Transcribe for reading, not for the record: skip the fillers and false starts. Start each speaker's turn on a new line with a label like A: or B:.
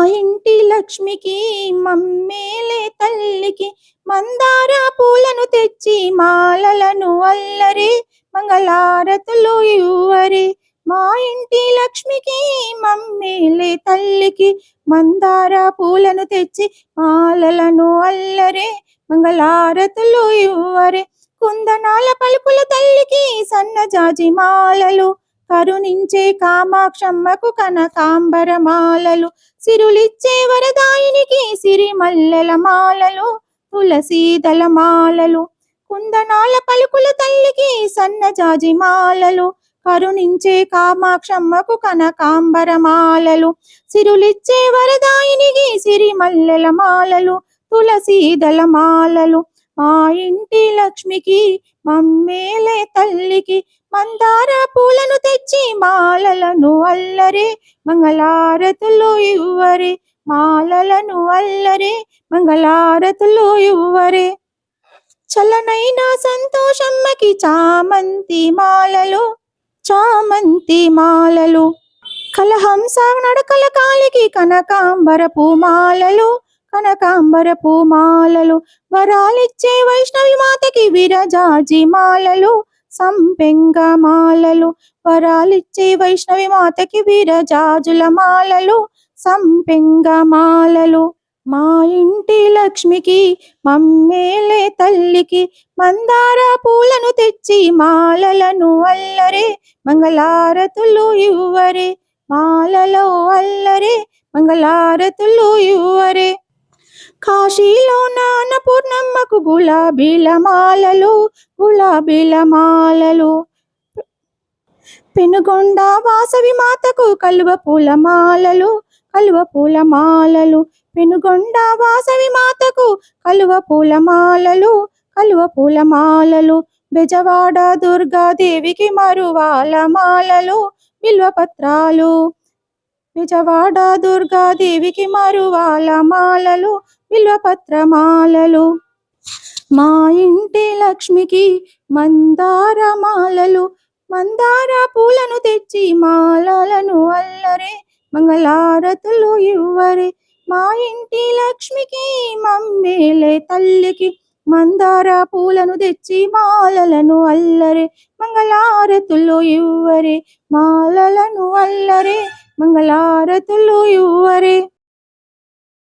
A: ఇంటి లక్ష్మికి మమ్మేలే తల్లికి మందార పూలను తెచ్చి మాలలను అల్లరే మంగళారతులు ఇవ్వరే. మా ఇంటి లక్ష్మికి మమ్మేలే తల్లికి మందార పూలను తెచ్చి మాలలను అల్లరే మంగళారతులు ఇవ్వరే. కుందనాల పలుకుల తల్లికి సన్నజాజి మాలలు కరుణించే కామాక్షమ్మకు కనకాంబర మాలలు సిరులిచ్చే వరదాయినికి సిరిమల్లెల మాలలు తులసీదల మాలలు. కుందనాల పలుకుల తల్లికి సన్నజాజి మాలలు కరుణించే కామాక్షమ్మకు కనకాంబర మాలలు సిరులిచ్చే వరదాయినికి సిరిమల్లెల మాలలు తులసీదల మాలలు. మా ఇంటి లక్ష్మికి మమ్మేలే తల్లికి మందార పూలను తెచ్చి మాలలను అల్లరే మంగళారతులు ఇవ్వరే. మాలలను అల్లరే మంగళారతులు ఇవ్వరే. చల్లనైన సంతోషమ్మకి చామంతి మాలలు చామంతి మాలలు కలహంస నడకల కాలికి కనకాంబర పూమాలలు కనకాంబర పూమాలలు వరాలిచ్చే వైష్ణవి మాతకి విరజాజి మాలలు సంపెంగ మాలలు వరాలిచ్చే వైష్ణవి మాతకి విరజాజుల మాలలు సంపెంగ మాలలు. మా ఇంటి లక్ష్మికి మమ్మేలే తల్లికి మందార పూలను తెచ్చి మాలలను అల్లరే మంగళారతులు ఇవ్వరే. మాలలో అల్లరే మంగళారతులు ఇవ్వరే. కాశీలో అన్నపూర్ణమ్మకు గులాబీల మాలలు గులాబీల మాలలు పెనుగొండ వాసవి మాతకు కలువ పూల మాలలు కలువ పూల మాలలు పెనుగొండ వాసవి మాతకు కలువ పూల మాలలు కలువ పూల మాలలు బెజవాడ దుర్గాదేవికి మరువాల మాలలు బిల్వపత్రాలు బెజవాడ దుర్గాదేవికి మరువాల మాలలు బిల్వపత్ర మాలలు. మా ఇంటి లక్ష్మికి మందార మాలలు మందార పూలను తెచ్చి మాలలను అల్లరే మంగళారతులు ఇవ్వరే. మా ఇంటి లక్ష్మికి మమ్మేలే తల్లికి మందార పూలను తెచ్చి మాలలను అల్లరే మంగళారతులు ఇవ్వరే. మాలలను అల్లరే మంగళారతులు ఇవ్వరే.